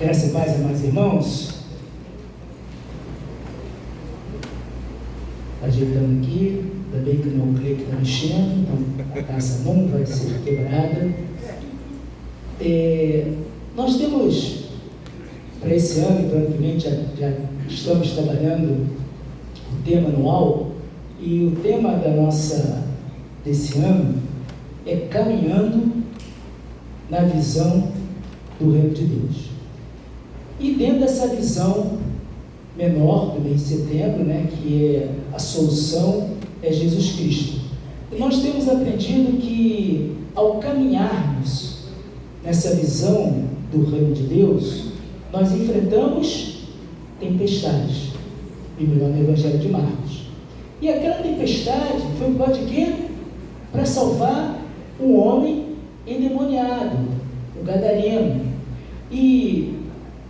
Graças e paz, amados irmãos. Ajeitando aqui, ainda bem que não é o Clay que está mexendo, então a taça não vai ser quebrada. Nós temos, para esse ano, para o ano que vem, já estamos trabalhando o tema anual, e o tema desse ano é caminhando na visão do reino de Deus. E dentro dessa visão menor do mês de setembro, que é a solução, é Jesus Cristo. E nós temos aprendido que, ao caminharmos nessa visão do reino de Deus, nós enfrentamos tempestades, e melhor no Evangelho de Marcos. E aquela tempestade foi por causa de quê? Para salvar um homem endemoniado, o gadareno. E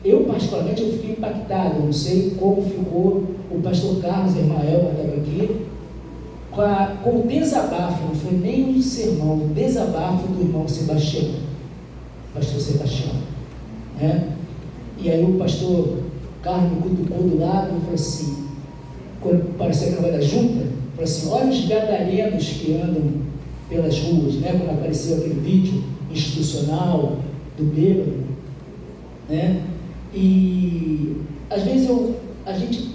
eu, particularmente, eu fiquei impactado. Eu não sei como ficou o pastor Carlos Emael, que estava aqui, com o desabafo, não foi nem um sermão, o desabafo do irmão Sebastião, pastor Sebastião, E aí o pastor Carlos me cutucou do lado e falou assim, quando parecia que não vai dar junta, falou assim: olha os gadarenos que andam pelas ruas, quando apareceu aquele vídeo institucional do bêbado, E às vezes a gente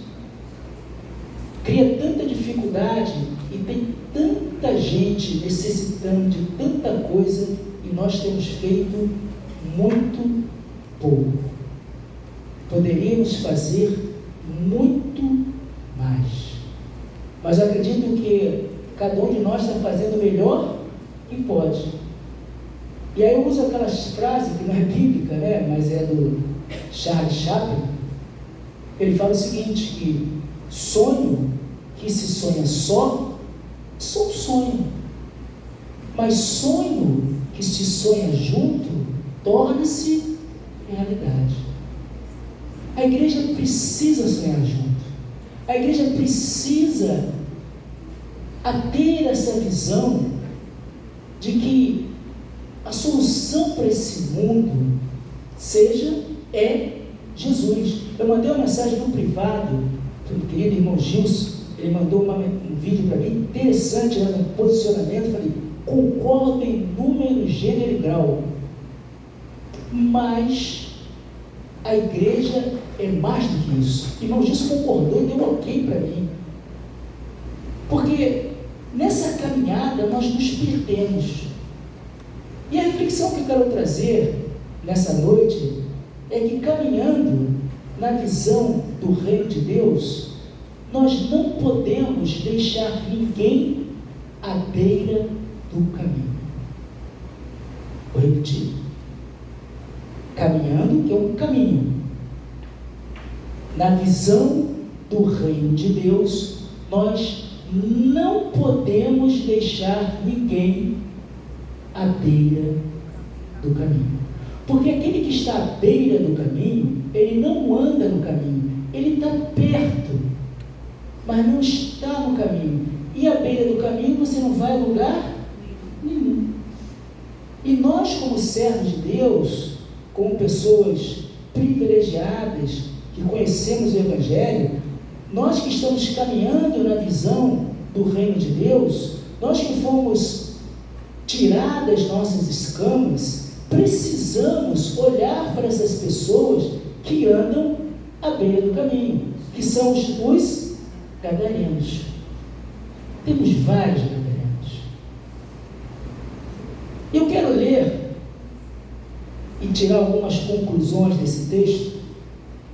cria tanta dificuldade e tem tanta gente necessitando de tanta coisa, e nós temos feito muito pouco. Poderíamos fazer muito mais, mas eu acredito que cada um de nós está fazendo o melhor que pode. E aí eu uso aquelas frases que não é bíblica, mas é do Charles Chaplin. Ele fala o seguinte, que sonho que se sonha só um sonho, mas sonho que se sonha junto torna-se realidade. A igreja precisa sonhar junto, a igreja precisa ter essa visão de que a solução para esse mundo é Jesus. Eu mandei uma mensagem no privado para o querido irmão Gilson. Ele mandou um vídeo para mim interessante, no posicionamento. Eu falei: concordo em número, gênero e grau, mas a igreja é mais do que isso. O irmão Gilson concordou e deu ok para mim, porque nessa caminhada nós nos perdemos. E a reflexão que eu quero trazer nessa noite é que, caminhando na visão do reino de Deus, nós não podemos deixar ninguém à beira do caminho. Vou repetir: caminhando, que é um caminho, na visão do reino de Deus, nós não podemos deixar ninguém à beira do caminho. Porque aquele que está à beira do caminho, ele não anda no caminho, ele está perto, mas não está no caminho. E à beira do caminho você não vai a lugar nenhum. E nós, como servos de Deus, como pessoas privilegiadas, que conhecemos o Evangelho, nós que estamos caminhando na visão do reino de Deus, nós que fomos tiradas nossas escamas, precisamos olhar para essas pessoas que andam à beira do caminho, que são os gadarenos. Temos vários gadarenos. Eu quero ler e tirar algumas conclusões desse texto.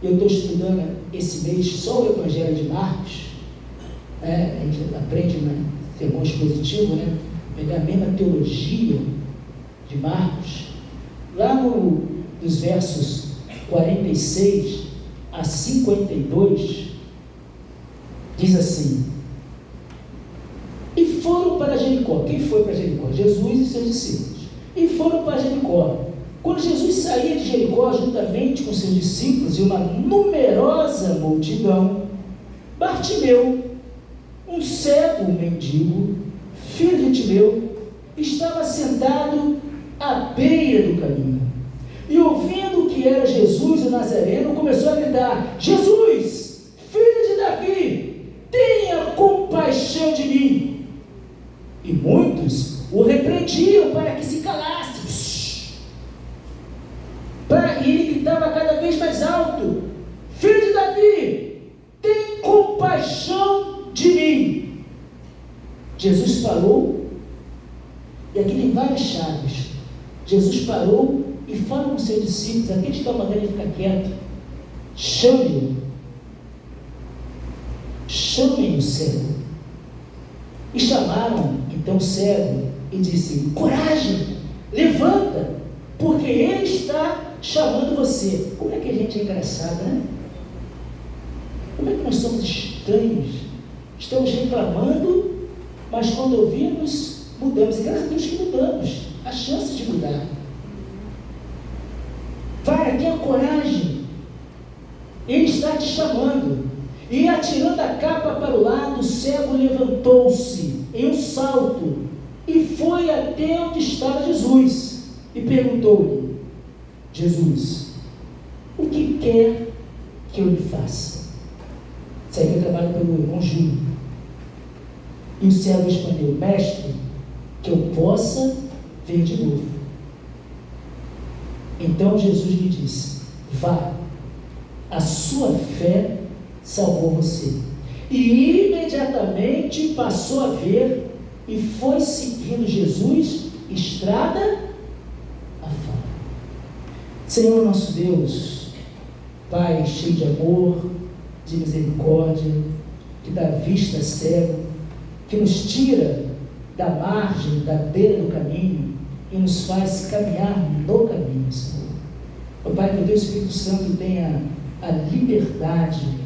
Eu estou estudando esse mês só o Evangelho de Marcos. A gente aprende no sermão expositivo, pegar a mesma teologia de Marcos. Lá nos versos 46 a 52, diz assim: e foram para Jericó. Quem foi para Jericó? Jesus e seus discípulos. E foram para Jericó. Quando Jesus saía de Jericó, juntamente com seus discípulos e uma numerosa multidão, Bartimeu, um cego mendigo, filho de Timeu, estava sentado à beira do caminho. E ouvindo que era Jesus o Nazareno começou a gritar: Jesus, filho de Davi, tenha compaixão de mim. E muitos o repreendiam para que se calasse. E ele gritava cada vez mais alto: filho de Davi, tem compaixão de mim. Jesus parou, e aqui tem várias chaves. Jesus parou e fala com os seus discípulos: aquele que está mandando ele ficar quieto, chame-o, chamem o cego. E chamaram então o cego e disse: coragem, levanta, porque ele está chamando você. Como é que a gente é engraçado, né? Como é que nós somos estranhos? Estamos reclamando, mas quando ouvimos, mudamos. E graças a Deus que mudamos. A chance de mudar. Vai, tenha coragem. Ele está te chamando. E atirando a capa para o lado, o cego levantou-se em um salto e foi até onde estava Jesus e perguntou-lhe: Jesus, o que quer que eu lhe faça? Isso aí foi trabalho pelo irmão Júlio. E o cego respondeu: mestre, que eu possa ver de novo. Então Jesus lhe disse: vá, a sua fé salvou você. E imediatamente passou a ver e foi seguindo Jesus estrada afora. Senhor nosso Deus, Pai cheio de amor, de misericórdia, que dá vista cego, que nos tira da margem, da beira do caminho e nos faz caminhar no caminho, Senhor. Ó Pai, que o Deus Espírito Santo tenha a liberdade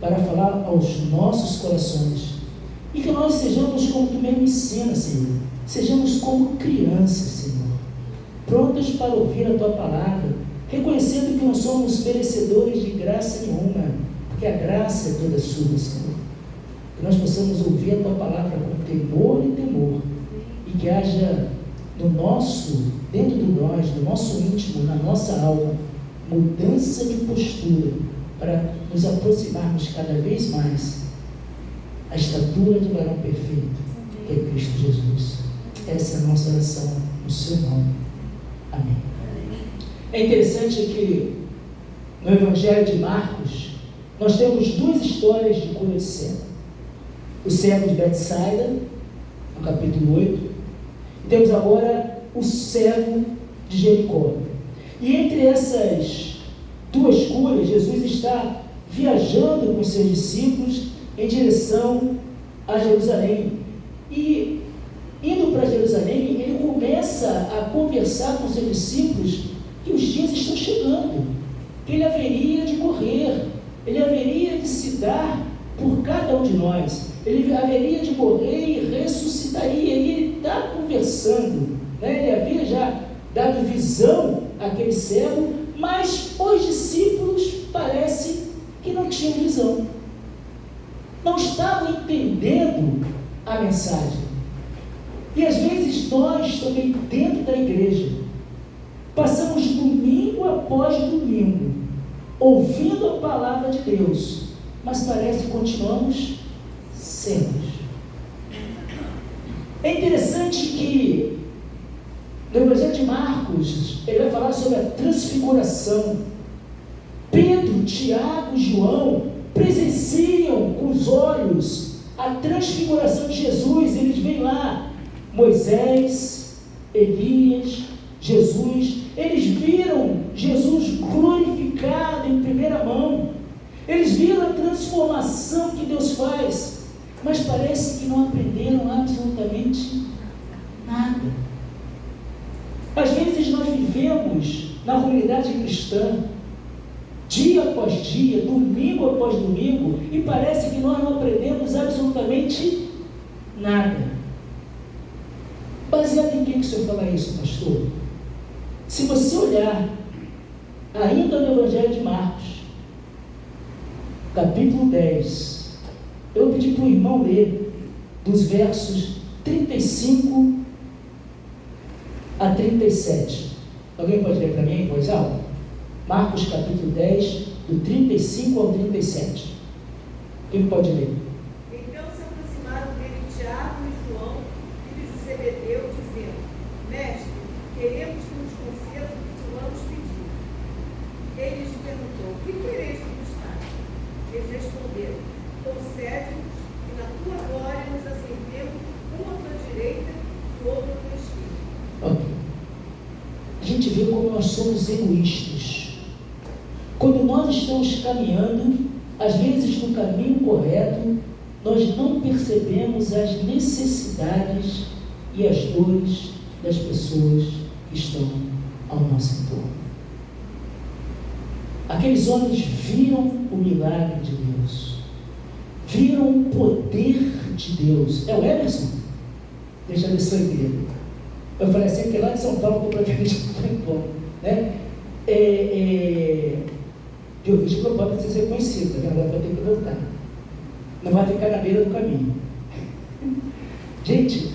para falar aos nossos corações e que nós sejamos como Tu mesmo ensina, Senhor. Sejamos como crianças, Senhor, prontas para ouvir a Tua palavra, reconhecendo que não somos merecedores de graça nenhuma, porque a graça é toda sua, Senhor. Que nós possamos ouvir a Tua palavra com temor e temor, e que haja no nosso, dentro de nós, no nosso íntimo, na nossa alma, mudança de postura, para nos aproximarmos cada vez mais à estatura do varão perfeito, que é Cristo Jesus. Essa é a nossa oração no Seu nome. Amém. É interessante que no Evangelho de Marcos nós temos duas histórias de cura de cego. O cego de Betsaida, no capítulo 8, e temos agora o cego de Jericó. E entre essas duas curas, Jesus está viajando com seus discípulos em direção a Jerusalém. E indo para Jerusalém, ele começa a conversar com seus discípulos que os dias estão chegando, que ele haveria de morrer, ele haveria de se dar por cada um de nós, ele haveria de morrer e ressuscitaria. E ele está conversando, né? Ele havia já dado visão àquele cego, mas os discípulos parece que não tinham visão, não estavam entendendo a mensagem. E às vezes nós também, dentro da igreja, passamos domingo após domingo ouvindo a palavra de Deus, mas parece que continuamos cegos. É interessante que no Evangelho de Marcos, ele vai falar sobre a transfiguração. Pedro, Tiago e João presenciam com os olhos a transfiguração de Jesus. Eles veem lá Moisés, Elias, Jesus. Eles viram Jesus glorificado em primeira mão. Eles viram a transformação que Deus faz, mas parece que não aprenderam absolutamente nada. Às vezes nós vivemos na comunidade cristã, dia após dia, domingo após domingo, e parece que nós não aprendemos absolutamente nada. Baseado em que o senhor fala isso, pastor? Se você olhar ainda no Evangelho de Marcos, capítulo 10, eu pedi para o irmão ler dos versos 35 a 37. Alguém pode ler para mim em voz alta? Marcos capítulo 10, do 35 ao 37. Quem pode ler? Então se aproximaram dele Tiago e João, filhos de Zebedeu, dizendo: Mestre, queremos que nos conceda o que te vamos pedir. Ele lhes perguntou: que quereis que nos faça? Eles responderam: concede-nos que na tua glória nos assentemos um à tua direita e outro à tua esquerda. Ok. A gente vê como nós somos egoístas. Quando nós estamos caminhando, às vezes no caminho correto, nós não percebemos as necessidades e as dores das pessoas que estão ao nosso entorno. Aqueles homens viram o milagre de Deus, viram o poder de Deus. É o Emerson? Deixa eu ver sua igreja. Eu falei assim, que lá de São Paulo, para ver de né? Eu vi que o propósito precisa ser conhecido, tá? Agora vai ter que voltar. Não vai ficar na beira do caminho. Gente,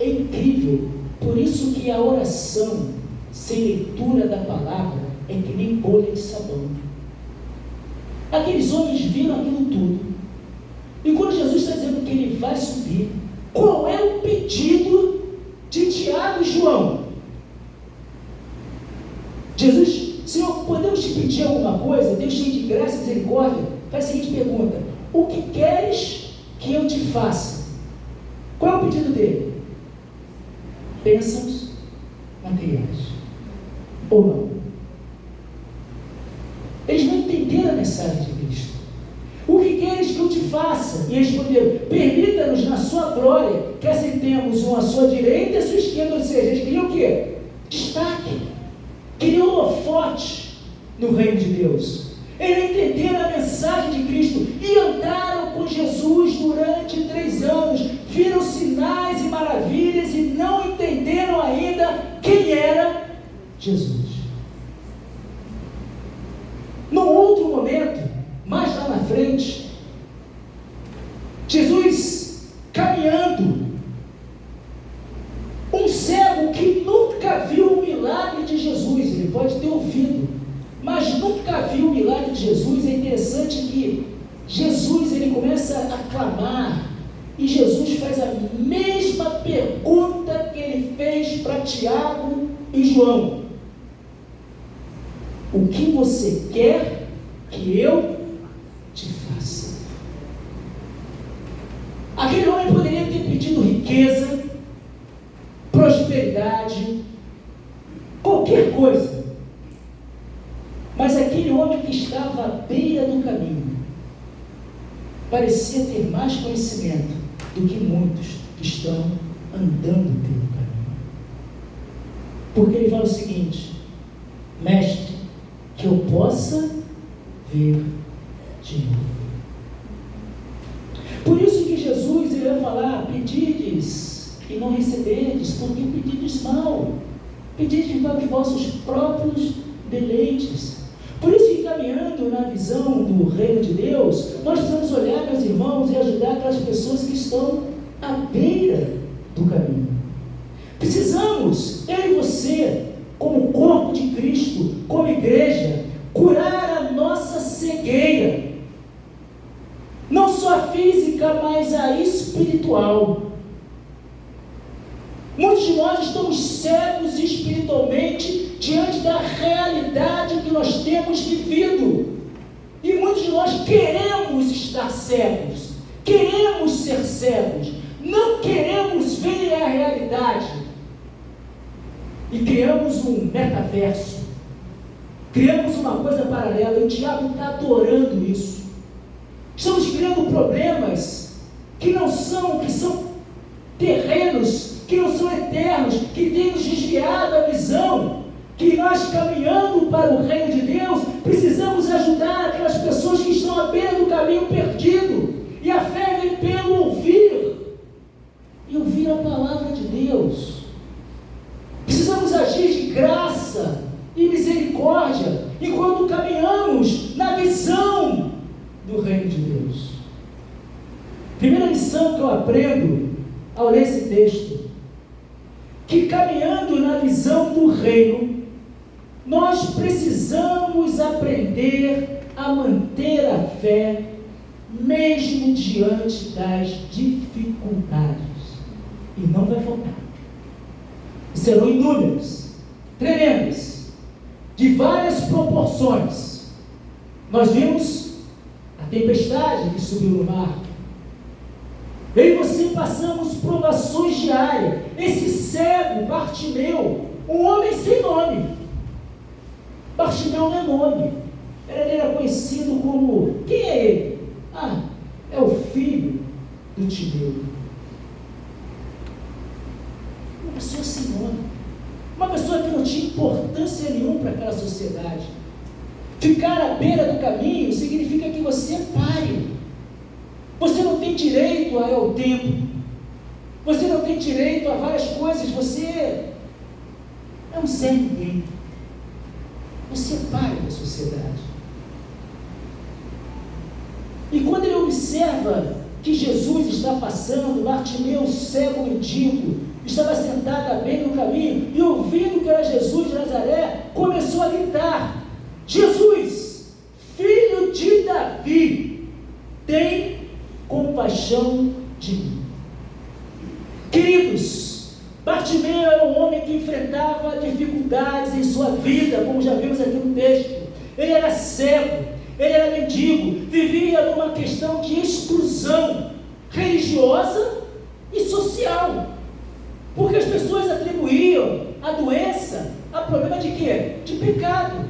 é incrível. Por isso que a oração sem leitura da palavra é que nem bolha de sabão. Aqueles homens viram aquilo tudo. E quando Jesus está dizendo que ele vai subir, qual é o pedido de Tiago e João? Jesus: Senhor, podemos te pedir alguma coisa? Deus cheio de graça e misericórdia. Faz a seguinte pergunta: o que queres que eu te faça? Qual é o pedido dele? Bênçãos materiais. Ou não? Eles não entenderam a mensagem de Cristo. O que queres que eu te faça? E eles responderam: permita-nos na sua glória que assentemos um à sua direita e à sua esquerda. Ou seja, eles queriam o quê? Destaque. Queriam holofote no reino de Deus. Eles não entenderam a mensagem de Cristo e andaram com Jesus durante 3 anos, viram sinais e maravilhas e não entenderam ainda quem era Jesus. Num outro momento, mais lá na frente, Jesus caminhando, um cego que nunca viu o milagre de Jesus, ele pode ter ouvido, mas nunca viu o milagre de Jesus. É interessante que Jesus, ele começa a clamar, e Jesus faz a mesma pergunta que ele fez para Tiago e João: o que você quer que eu te faça? Aquele homem poderia ter pedido riqueza, prosperidade, qualquer coisa, mas aquele homem que estava à beira do caminho parecia ter mais conhecimento do que muitos que estão andando pelo caminho, porque ele fala o seguinte: mestre, que eu possa ver de novo. Por isso que Jesus, ele vai falar: pedides e não recebedes, porque pedides mal, pedides para os vossos próprios deleites. Por isso que, caminhando na visão do reino de Deus, nós precisamos olhar, meus irmãos, e ajudar aquelas pessoas que estão à beira do caminho. Precisamos, eu e você, como corpo de Cristo, como igreja, curar a nossa cegueira, não só a física, mas a espiritual. Muitos de nós estamos cegos espiritualmente diante da realidade que nós temos vivido, e muitos de nós queremos estar cegos, queremos ser cegos, não queremos ver a realidade, e criamos um metaverso, criamos uma coisa paralela, e o diabo está adorando isso. Estamos criando problemas que são terrenos, que não são eternos, que tem nos desviado a visão, que nós, caminhando para o reino de Deus, precisamos ajudar aquelas pessoas que estão à beira do caminho perdido, e a fé vem pelo ouvir, e ouvir a palavra de Deus. Precisamos agir de graça e misericórdia, enquanto caminhamos na visão do reino de Deus. Primeira lição que eu aprendo ao ler esse texto: que caminhando na visão do reino, Nós precisamos aprender a manter a fé, mesmo diante das dificuldades. E não vai faltar. Serão inúmeras, tremendas, de várias proporções. Nós vimos a tempestade que subiu no mar. Eu e você passamos provações diárias. Esse cego, Bartimeu, um homem sem nome. Bartimeu não é nome. Ele era conhecido como... Quem é ele? É o filho do Timeu. Uma pessoa sem nome. Uma pessoa que não tinha importância nenhuma para aquela sociedade. Ficar à beira do caminho significa que você pare. Você não tem direito ao tempo. Você não tem direito a várias coisas. Você é um sem ninguém. Você é pai da sociedade. E quando ele observa que Jesus está passando, Bartimeu, cego mendigo, estava sentado à beira do caminho e ouvindo que era Jesus de Nazaré, começou a gritar: Jesus, filho de Davi, tem compaixão de mim. Queridos, Bartimeu era um homem que enfrentava dificuldades em sua vida, como já vimos aqui no texto. Ele era cego, ele era mendigo, vivia numa questão de exclusão religiosa e social, porque as pessoas atribuíam a doença a problema de quê? De pecado.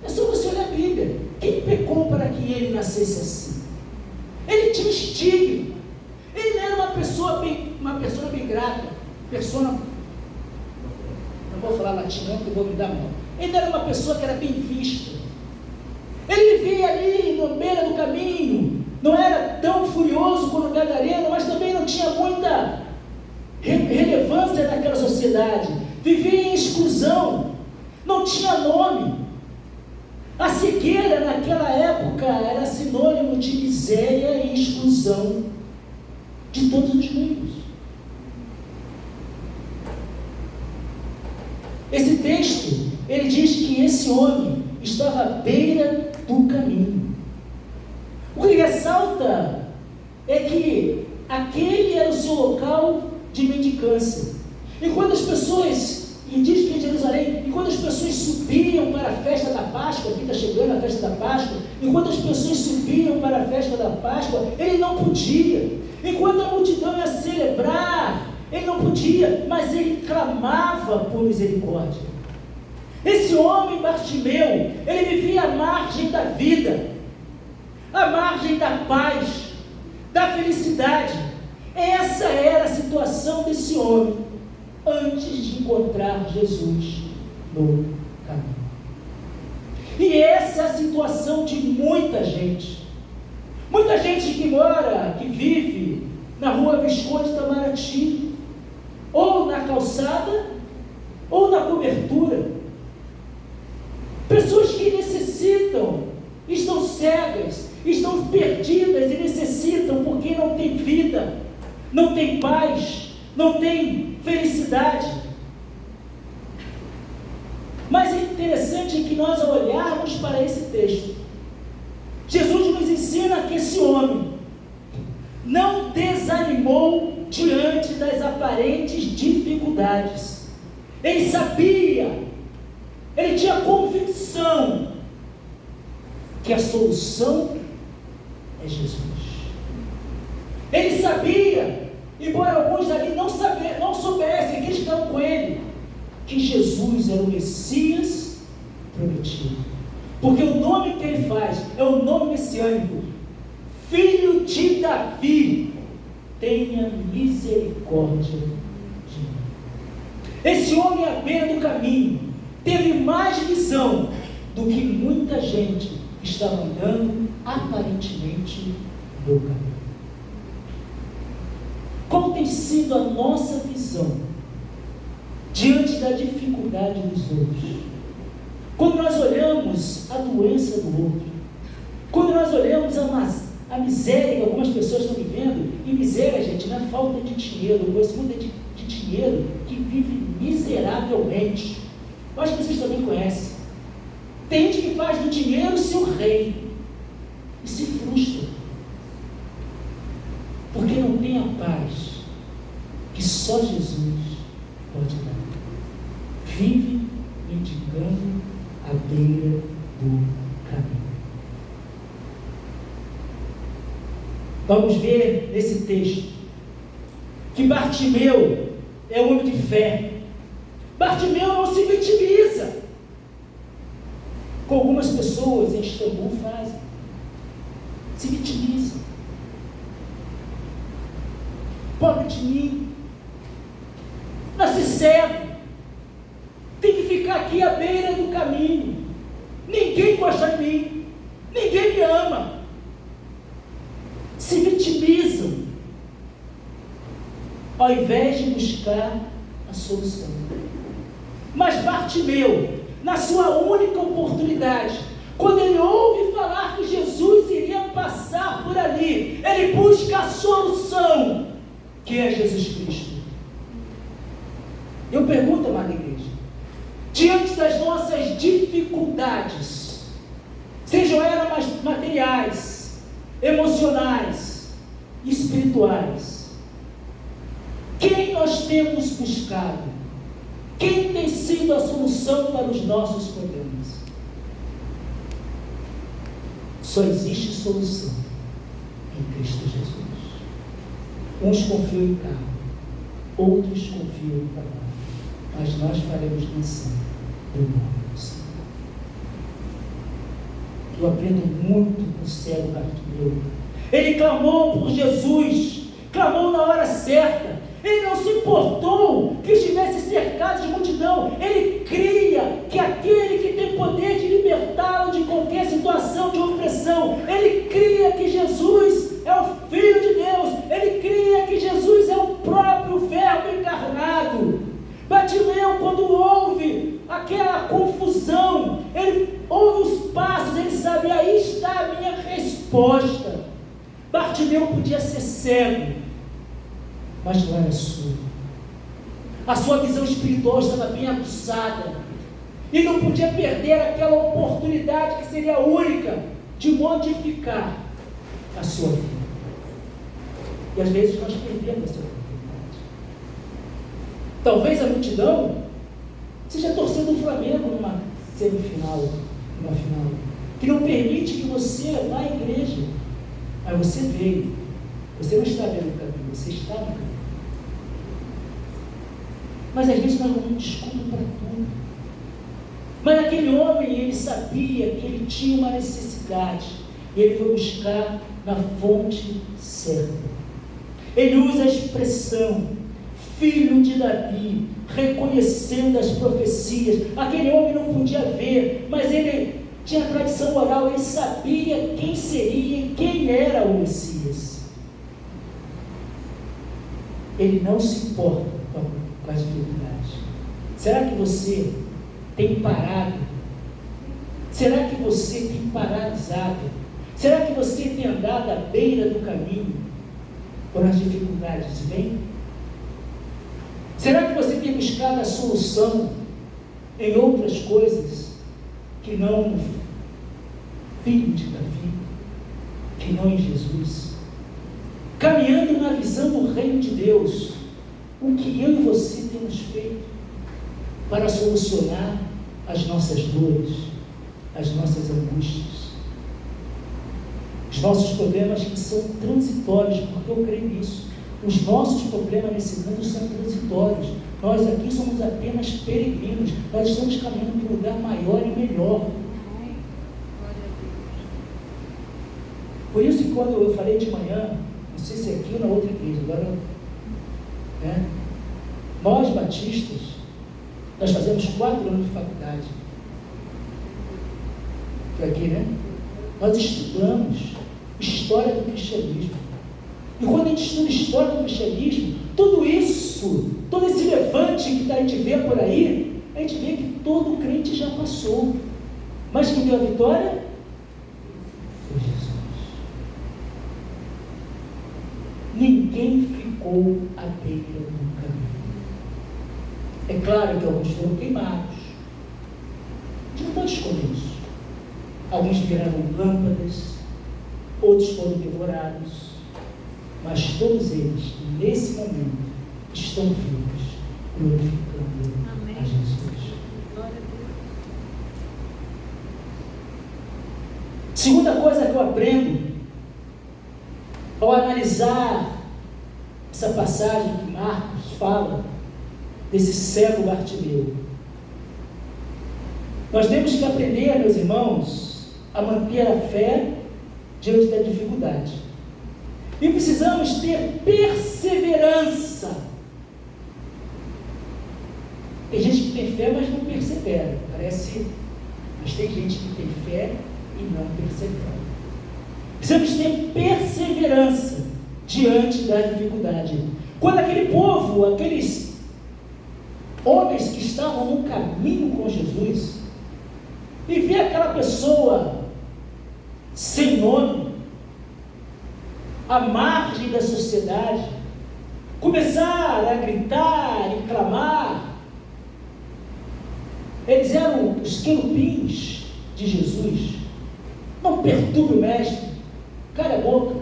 É só você olhar a Bíblia. Quem pecou para que ele nascesse assim? Ele tinha estigma. Ele não era uma pessoa bem grata. Não vou falar latim não, porque eu vou me dar mal. Ele não era uma pessoa que era bem vista. Ele vivia ali no beira do caminho. Não era tão furioso como o gadareno, mas também não tinha muita relevância naquela sociedade. Vivia em exclusão. Não tinha nome. A cegueira naquela época era sinônimo de miséria e exclusão de todos os meios. Esse texto, ele diz que esse homem estava à beira do caminho. O que ele ressalta é que aquele era o seu local de mendicância. E quando as pessoas... E diz que em Jerusalém, enquanto as pessoas subiam para a festa da Páscoa, aqui está chegando a festa da Páscoa, enquanto as pessoas subiam para a festa da Páscoa, ele não podia. Enquanto a multidão ia celebrar, ele não podia, mas ele clamava por misericórdia. Esse homem, Bartimeu, ele vivia à margem da vida, à margem da paz, da felicidade. Essa era a situação desse homem antes de encontrar Jesus no caminho. E essa é a situação de muita gente. Muita gente que mora, que vive na rua Visconde Itamaraty, ou na calçada, ou na cobertura. Pessoas que necessitam, estão cegas, estão perdidas e necessitam porque não tem vida, não tem paz, não tem felicidade. Mas é interessante que nós, ao olharmos para esse texto, Jesus nos ensina que esse homem não desanimou diante das aparentes dificuldades. Ele sabia, ele tinha convicção que a solução é Jesus. Ele sabia, embora alguns ali não soubessem, aqueles que estavam com ele, que Jesus era o Messias prometido. Porque o nome que ele faz é o nome messiânico: Filho de Davi, tenha misericórdia de mim. Esse homem à beira do caminho teve mais visão do que muita gente que estava andando aparentemente no caminho. Qual tem sido a nossa visão diante da dificuldade dos outros? Quando nós olhamos a doença do outro, quando nós olhamos a miséria que algumas pessoas estão vivendo, e miséria, gente, não é falta de dinheiro. Eu conheço muita de dinheiro que vive miseravelmente. Eu acho que vocês também conhecem. Tem gente que faz do dinheiro seu rei e se frustra, porque não tem a paz que só Jesus pode dar. Vive mendigando à beira do caminho. Vamos ver nesse texto que Bartimeu é um homem de fé. Bartimeu não se vitimiza, como algumas pessoas em Istambul fazem. Se vitimizam. Pobre de mim, nasci cego, tem que ficar aqui à beira do caminho, ninguém gosta de mim, ninguém me ama. Se vitimizam, ao invés de buscar a solução. Mas Bartimeu, na sua única oportunidade, quando ele ouve falar que Jesus iria passar por ali, ele busca a solução, que é Jesus Cristo. Eu pergunto, amada igreja, diante das nossas dificuldades, sejam elas materiais, emocionais, espirituais, quem nós temos buscado? Quem tem sido a solução para os nossos problemas? Só existe solução em Cristo Jesus. Uns confiam em carro, outros confiam em trabalho, mas nós faremos menção do nome do Senhor. Eu aprendo muito com o cego Bartimeu. Ele clamou por Jesus, clamou na hora certa. Ele não se importou que estivesse cercado de multidão. Ele cria que aquele que tem poder de libertá-lo de qualquer situação de opressão, ele cria que Jesus é o Filho de Deus, ele cria que Jesus é o próprio Verbo encarnado. Bartimeu, quando ouve aquela confusão, ele ouve os passos, ele sabe, aí está a minha resposta. Bartimeu podia ser cego, mas não era surdo. A sua visão espiritual estava bem aguçada, e não podia perder aquela oportunidade que seria única de modificar a sua vida. E às vezes nós perdemos essa oportunidade. Talvez a multidão seja torcendo o Flamengo numa semifinal, numa final, que não permite que você vá à igreja. Mas você veio, você não está vendo o caminho, você está no caminho. Mas às vezes nós vamos desculpa para tudo. Mas aquele homem, ele sabia que ele tinha uma necessidade, e ele foi buscar na fonte certa. Ele usa a expressão filho de Davi, reconhecendo as profecias. Aquele homem não podia ver, mas ele tinha a tradição oral, ele sabia quem seria e quem era o Messias. Ele não se importa com as dificuldades. Será que você tem parado? Será que você tem paralisado? Será que você tem andado à beira do caminho quando as dificuldades vêm? Será que você tem buscado a solução em outras coisas que não no Filho de Davi, que não em Jesus? Caminhando na visão do reino de Deus, o que eu e você temos feito para solucionar as nossas dores, as nossas angústias, os nossos problemas que são transitórios, porque eu creio nisso. Os nossos problemas nesse mundo são transitórios. Nós aqui somos apenas peregrinos. Nós estamos caminhando para um lugar maior e melhor. Por isso que quando eu falei de manhã, não sei se é aqui ou na outra igreja, agora, nós batistas, nós fazemos 4 anos de faculdade. Foi aqui, né? Nós estudamos história do cristianismo. E quando a gente estuda história do cristianismo, tudo isso, todo esse levante que a gente vê por aí, a gente vê que todo crente já passou. Mas quem deu a vitória? Foi Jesus. Ninguém ficou à beira do caminho. É claro que alguns foram queimados. A gente não pode esconder isso. alguns viraram lâmpadas, outros foram devorados, mas todos eles, nesse momento, estão vivos, glorificando a Jesus. Glória a Deus. Segunda coisa que eu aprendo ao analisar essa passagem que Marcos fala desse cego Bartimeu. Nós temos que aprender, meus irmãos, a manter a fé diante da dificuldade. E precisamos ter perseverança. Tem gente que tem fé, mas não persevera. Mas tem gente que tem fé e não persevera. Precisamos ter perseverança diante da dificuldade. Quando aquele povo, aqueles homens que estavam no caminho com Jesus, e vê aquela pessoa sem nome, à margem da sociedade, começar a gritar e clamar, eles eram os querubins de Jesus. Não perturbe o mestre, cala a boca.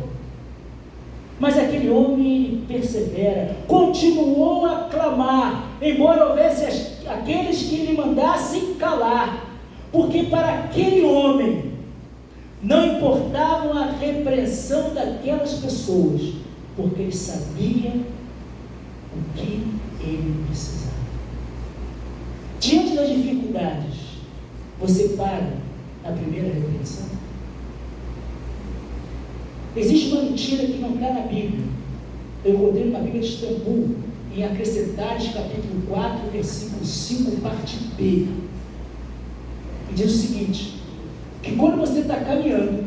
Mas aquele homem persevera, continuou a clamar, embora houvesse aqueles que lhe mandassem calar, porque para aquele homem não importava a repreensão daquelas pessoas, porque ele sabia o que ele precisava. Diante das dificuldades, você para na primeira repreensão? Existe uma mentira que não está na Bíblia. Eu encontrei na Bíblia de Istambul, em Acrescentares, capítulo 4, versículo 5, parte B. E diz o seguinte, que quando você está caminhando,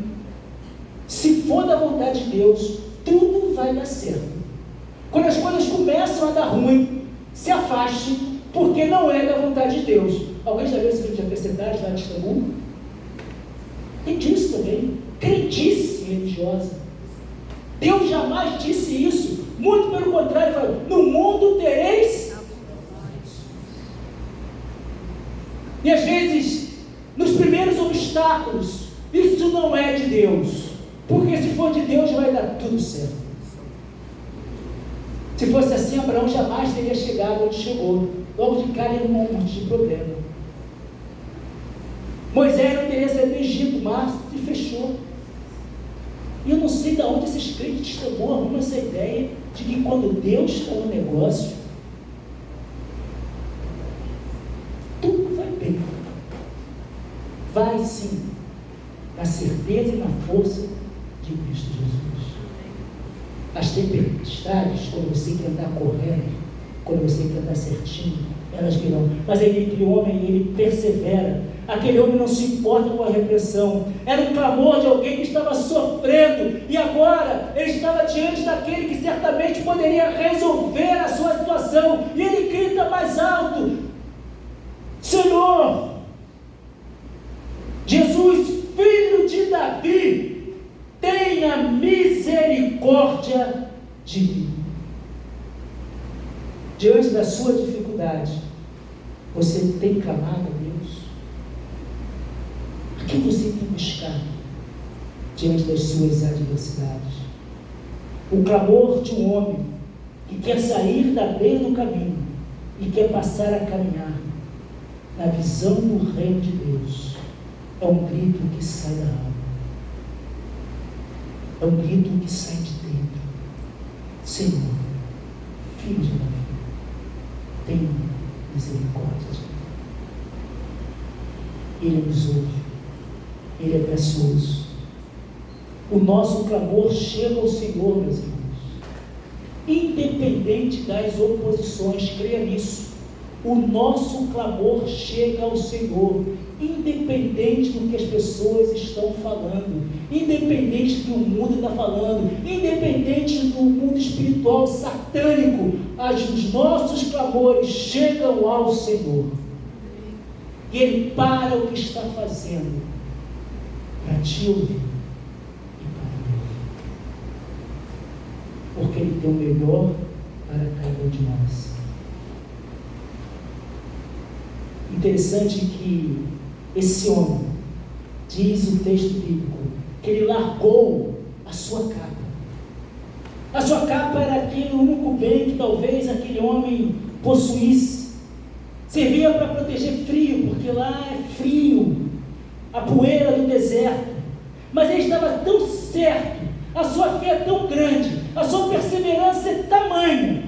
se for da vontade de Deus, tudo vai dar certo. Quando as coisas começam a dar ruim, se afaste, porque não é da vontade de Deus. Alguém já viu esse livro de Acrescentares lá de Istambul? Tem disso também. Crentice religiosa. Deus jamais disse isso. Muito pelo contrário, ele falou, no mundo tereis. E às vezes, nos primeiros obstáculos, isso não é de Deus. Porque se for de Deus, vai dar tudo certo. Se fosse assim, Abraão jamais teria chegado onde chegou. Logo de cara, ele não um monte de problema. Moisés não teria saído do Egito, mas se fechou. E eu não sei de onde esses crentes tomou alguma essa ideia de que quando Deus está no negócio, tudo vai bem. Vai sim, na certeza e na força de Cristo Jesus. As tempestades, quando você quer andar correto, quando você quer andar certinho, elas virão. Mas aquele homem, ele persevera. Aquele homem não se importa com a repressão. Era um clamor de alguém que estava sofrendo. E agora ele estava diante daquele que certamente poderia resolver a sua situação. E ele grita mais alto: Senhor, Jesus, filho de Davi, tenha misericórdia de mim. Diante da sua dificuldade, você tem clamado a Deus? O que você tem buscado diante das suas adversidades? O clamor de um homem que quer sair da beira do caminho e quer passar a caminhar na visão do reino de Deus é um grito que sai da alma, é um grito que sai de dentro. Senhor, filho de Davi, tem misericórdia de mim. Ele nos ouve, Ele é gracioso. O nosso clamor chega ao Senhor, meus irmãos, independente das oposições, creia nisso. O nosso clamor chega ao Senhor, independente do que as pessoas estão falando, independente do que o mundo está falando, independente do mundo espiritual satânico, os nossos clamores chegam ao Senhor. E Ele para o que está fazendo para te ouvir e para me ouvir, porque Ele tem o melhor para cada um de nós. Interessante que esse homem, Diz o texto bíblico que ele largou a sua capa. A sua capa era aquele único bem que talvez aquele homem possuísse. Servia para proteger frio, porque lá é frio, a poeira do deserto. Mas ele estava tão certo, a sua fé é tão grande, a sua perseverança é tamanha,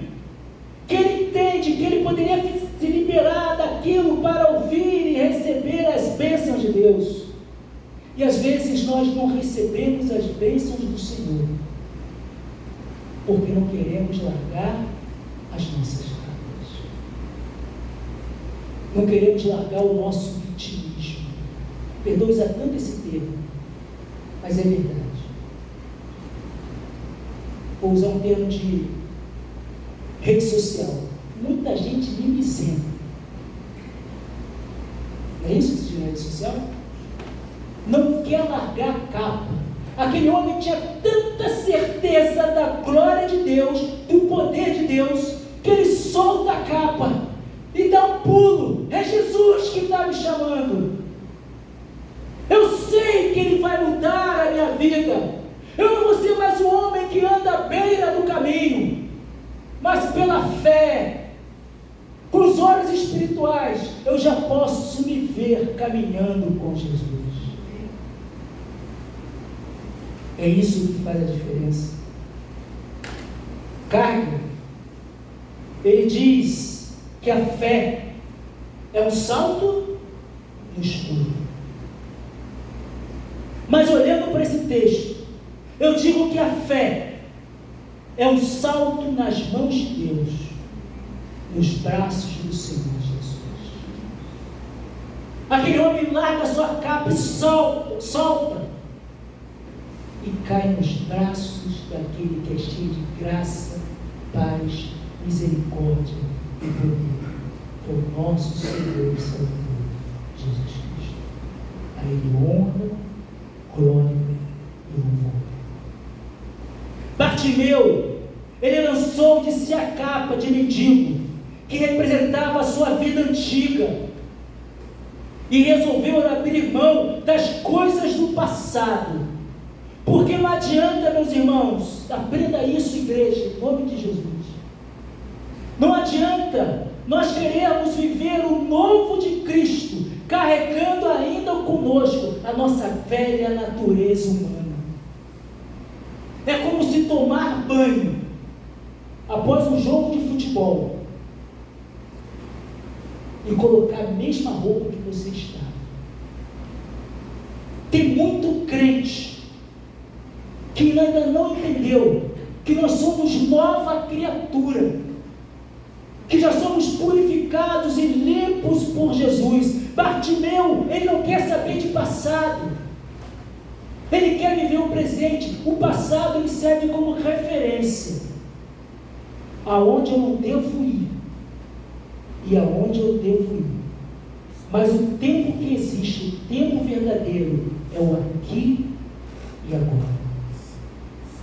que ele entende que ele poderia se liberar daquilo para ouvir e receber as bênçãos de Deus. E às vezes nós não recebemos as bênçãos do Senhor, porque não queremos largar as nossas capas. Não queremos largar o nosso vitimismo. Perdoe usar tanto esse termo, mas é verdade. Vou usar um termo de rede social. Muita gente mimizenta. Não é isso de rede social? Não quer largar a capa. Aquele homem tinha tanta certeza da glória de Deus, do poder de Deus, que ele solta a capa e dá um pulo. É Jesus que está me chamando. Eu sei que Ele vai mudar a minha vida. Eu não vou ser mais um homem que anda à beira do caminho, mas pela fé, com os olhos espirituais, eu já posso me ver caminhando com Jesus. É isso que faz a diferença. Carga, ele diz que a fé é um salto no escuro. Mas olhando para esse texto, eu digo que a fé é um salto nas mãos de Deus, nos braços do Senhor Jesus. Aquele homem larga a sua capa e solta, e cai nos braços daquele que é cheio de graça, paz, misericórdia e poder, que é o nosso Senhor e Salvador, Jesus Cristo. A Ele honra, glória e louvor. Bartimeu, ele lançou de si a capa de mendigo, que representava a sua vida antiga, e resolveu abrir mão das coisas do passado. Porque não adianta, meus irmãos, aprenda isso, igreja, em nome de Jesus. Não adianta nós queremos viver o novo de Cristo, carregando ainda conosco a nossa velha natureza humana. É como se tomar banho após um jogo de futebol e colocar a mesma roupa que você está. Tem muito crente que ainda não entendeu que nós somos nova criatura, que já somos purificados e limpos por Jesus. Bartimeu, ele não quer saber de passado, ele quer viver o presente. O passado ele serve como referência, aonde eu não devo ir e aonde eu devo ir. Mas o tempo que existe, o tempo verdadeiro, é o aqui e agora.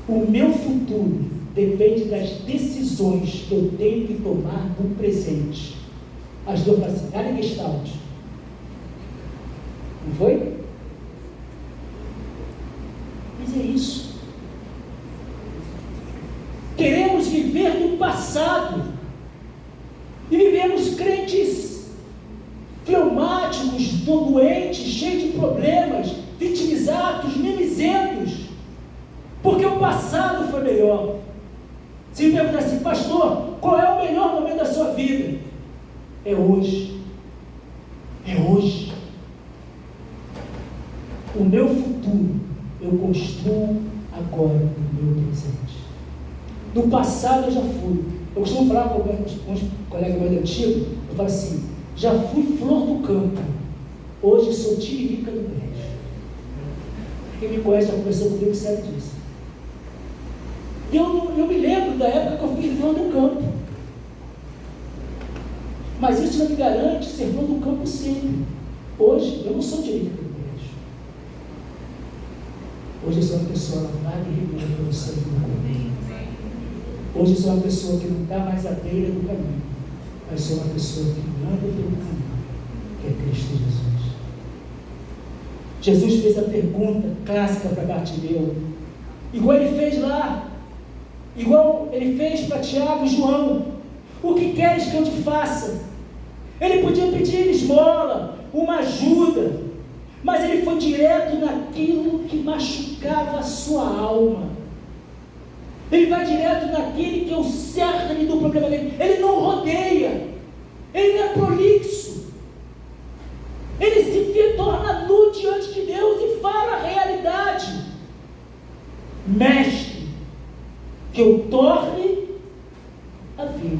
O meu futuro depende das decisões que eu tenho que tomar no presente. As duas falam assim, cara gestalt. Não foi? Mas é isso. Queremos viver no passado e vivemos crentes fleumáticos, doentes, cheios de problemas, vitimizados, mimizentos, porque o passado foi melhor. Se me perguntar assim, pastor, qual é o melhor momento da sua vida? É hoje. É hoje. O meu futuro eu construo agora no meu presente. No passado eu já fui. Eu costumo falar com alguns colegas mais antigos, eu falo assim, já fui flor do campo, hoje sou tiririca do brejo. Quem me conhece, já conversou comigo, sabe disso. E eu me lembro da época que eu fui flor do campo. Mas isso não me garante ser flor do campo sempre. Hoje eu não sou tiririca do brejo. Hoje eu sou uma pessoa lavada e remida pelo sangue do Cordeiro. Hoje eu sou uma pessoa que não está mais à beira do caminho, mas sou uma pessoa que anda pelo caminho, que é Cristo Jesus. Jesus fez a pergunta clássica para Bartimeu, igual ele fez lá, igual ele fez para Tiago e João: o que queres que eu te faça? Ele podia pedir esmola, uma ajuda, mas ele foi direto naquilo que machucava a sua alma. Ele vai direto naquele que é o cerne do problema dele. Ele não rodeia, ele não é prolixo, ele se torna nu diante de Deus e fala a realidade: mestre, que eu torne a ver.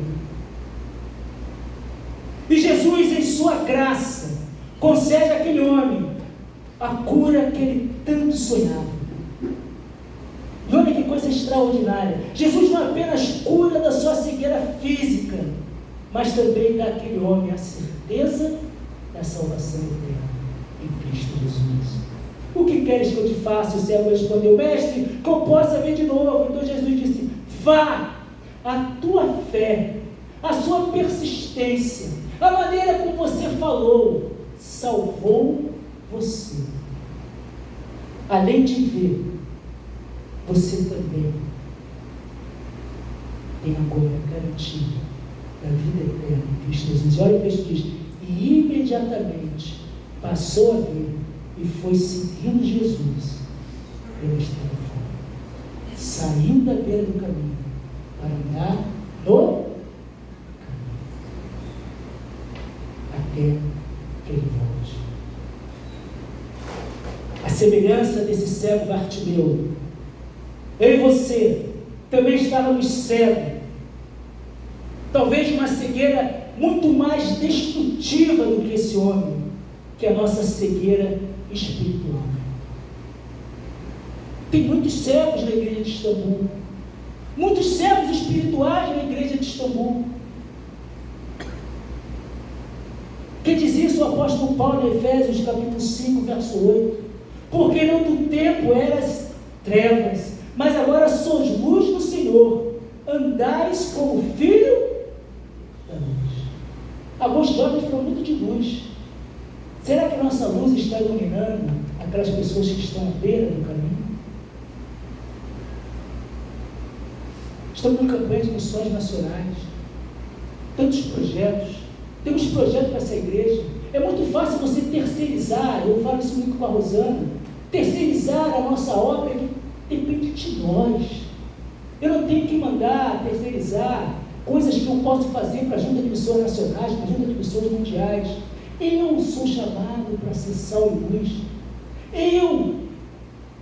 E Jesus, em sua graça, concede àquele homem a cura que ele tanto sonhava. E olha que coisa extraordinária: Jesus não apenas cura da sua cegueira física, mas também dá àquele homem a certeza da salvação eterna em Cristo Jesus. O que queres que eu te faça? O cego respondeu: mestre, que eu possa ver de novo. Então Jesus disse: vá, a tua fé, a sua persistência, a maneira como você falou, salvou você. Além de ver, você também tem agora garantia da vida eterna em Cristo Jesus. Olha o texto diz: e imediatamente passou a ver e foi seguindo Jesus pela estrada fora. Saiu da beira do caminho para andar no caminho, até que ele volte. A semelhança desse cego Bartimeu, eu e você também estávamos cegos, talvez de uma cegueira muito mais destrutiva do que esse homem, que é a nossa cegueira espiritual. Tem muitos cegos na igreja de Istambul, muitos cegos espirituais na igreja de Istambul. Quem diz isso? O apóstolo Paulo em Efésios capítulo 5, verso 8. Porque no outro tempo eras trevas, mas agora sois luz no Senhor, andais como filho da luz. Alguns jovens falam muito de luz. Será que a nossa luz está iluminando aquelas pessoas que estão à beira do caminho? Estamos em campanha de missões nacionais, tantos projetos, temos projetos para essa igreja. É muito fácil você terceirizar, eu falo isso muito com a Rosana, terceirizar a nossa obra que depende de nós. Eu não tenho que mandar terceirizar coisas que eu posso fazer para a Junta de Missões Nacionais, para a Junta de Missões Mundiais. Eu sou chamado para ser sal e luz. Eu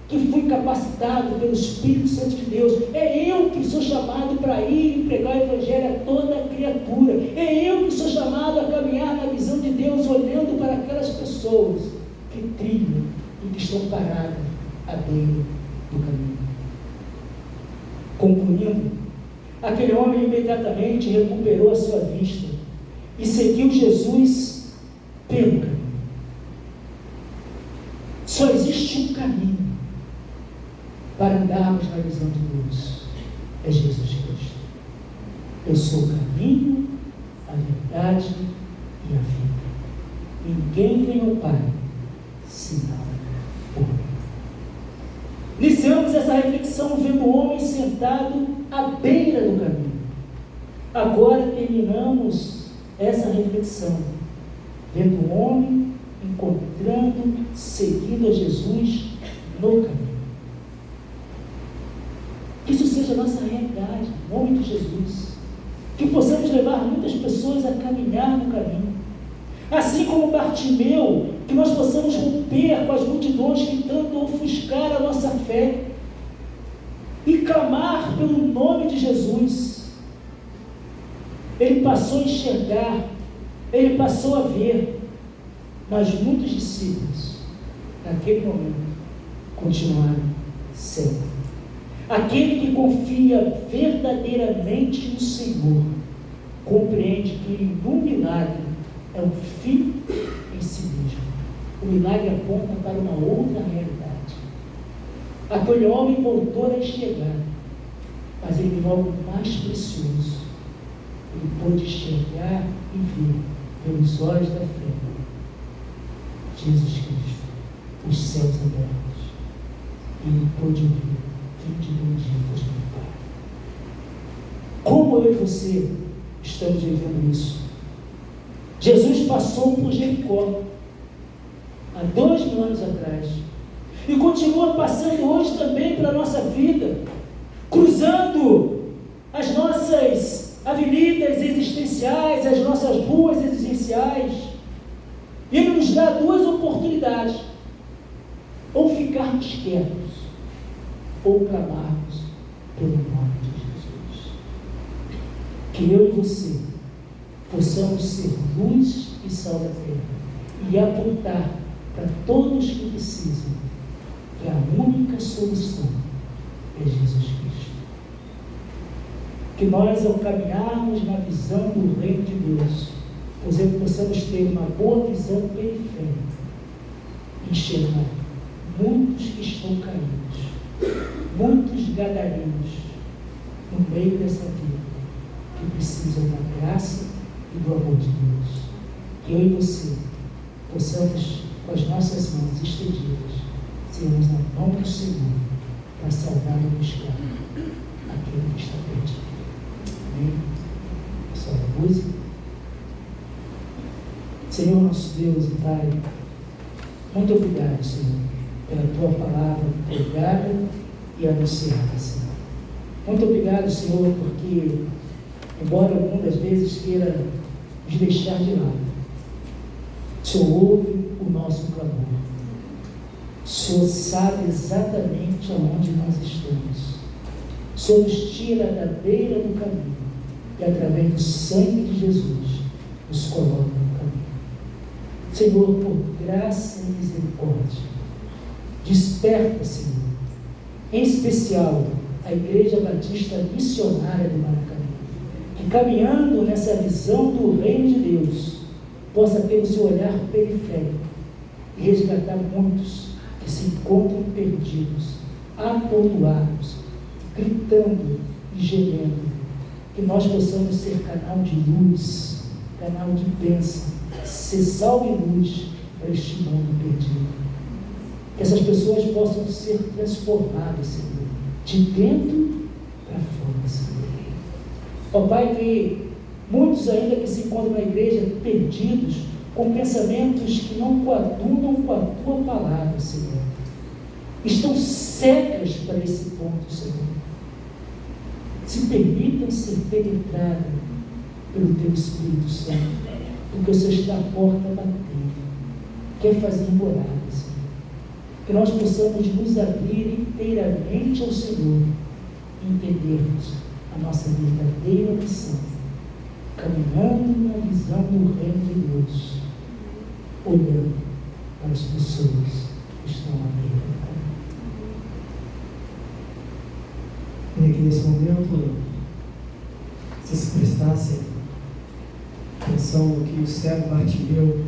que fui capacitado pelo Espírito Santo de Deus. É eu que sou chamado para ir e pregar o Evangelho a toda criatura. É eu que sou chamado a caminhar na visão de Deus, olhando para aquelas pessoas que trilham e que estão paradas à beira do caminho. Concluindo, aquele homem imediatamente recuperou a sua vista e seguiu Jesus pelo caminho. Só existe um caminho para andarmos na visão de Deus: é Jesus Cristo. Eu sou o caminho, a verdade e a vida. Ninguém vem ao Pai senão por mim. Iniciamos essa reflexão vendo o homem sentado à beira do caminho. Agora terminamos essa reflexão vendo o homem encontrando, seguindo a Jesus no caminho. Que isso seja a nossa realidade, em nome de Jesus. Que possamos levar muitas pessoas a caminhar no caminho. Assim como Bartimeu, que nós possamos romper com as multidões que tanto ofuscaram a nossa fé e clamar pelo nome de Jesus. Ele passou a enxergar, ele passou a ver, mas muitos discípulos, naquele momento, continuaram cegos. Aquele que confia verdadeiramente no Senhor, compreende que um milagre é um fim em si mesmo. O milagre aponta para uma outra realidade. Aquele homem voltou a enxergar, mas ele viu algo mais precioso. Ele pôde enxergar e ver pelos olhos da fé Jesus Cristo. os céus abertos. E ele pôde ouvir: vinde benditos do meu Pai. Como eu e você estamos vivendo isso? Jesus passou por Jericó há 2000 anos atrás e continua passando hoje também pela nossa vida, cruzando as nossas avenidas existenciais, as nossas ruas existenciais. E Ele nos dá duas oportunidades: ou ficarmos quietos, ou clamarmos pelo nome de Jesus. Que eu e você possamos ser luz e sal da terra e apontar para todos que precisam que a única solução é Jesus Cristo. Que nós, ao caminharmos na visão do reino de Deus, possamos ter uma boa visão periférica, enxergar muitos que estão caídos, muitos gadarenos no meio dessa vida, que precisam da graça e do amor de Deus. Que eu e você possamos, com as nossas mãos estendidas, sermos na mão do Senhor para salvar e buscar aquele que está perdido. Amém? Pessoal, a música. Senhor nosso Deus e Pai, muito obrigado, Senhor, pela Tua palavra pregada e anunciada, Senhor. Muito obrigado, Senhor, porque, embora muitas vezes queira nos deixar de lado, o Senhor ouve o nosso clamor. O Senhor sabe exatamente aonde nós estamos. O Senhor nos tira da beira do caminho e, através do sangue de Jesus, nos coloca no caminho. Senhor, por graça e misericórdia, desperta, Senhor, em especial a Igreja Batista Missionária do Maracanã, que, caminhando nessa visão do reino de Deus, possa ter o seu olhar periférico e resgatar muitos que se encontram perdidos, atordoados, gritando e gemendo. Que nós possamos ser canal de luz, canal de bênção, ser sal e luz para este mundo perdido. Que essas pessoas possam ser transformadas, Senhor, de dentro para fora, Senhor. Ó Pai, que muitos ainda que se encontram na igreja perdidos, com pensamentos que não coadunam com a Tua palavra, Senhor, estão cegas para esse ponto, Senhor. Se permitam ser penetrados pelo Teu Espírito Santo, porque o Senhor está à porta batendo, quer fazer morada, Senhor. Que nós possamos nos abrir inteiramente ao Senhor e entendermos a nossa verdadeira missão, caminhando na visão do reino de Deus, olhando para as pessoas que estão à beira do caminho. Queria que nesse momento vocês prestassem atenção no que o cego Bartimeu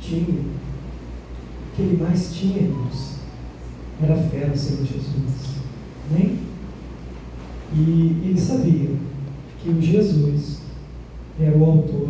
tinha. O que ele mais tinha, irmãos, era fé no Senhor Jesus. Amém? E ele sabia que o Jesus era o autor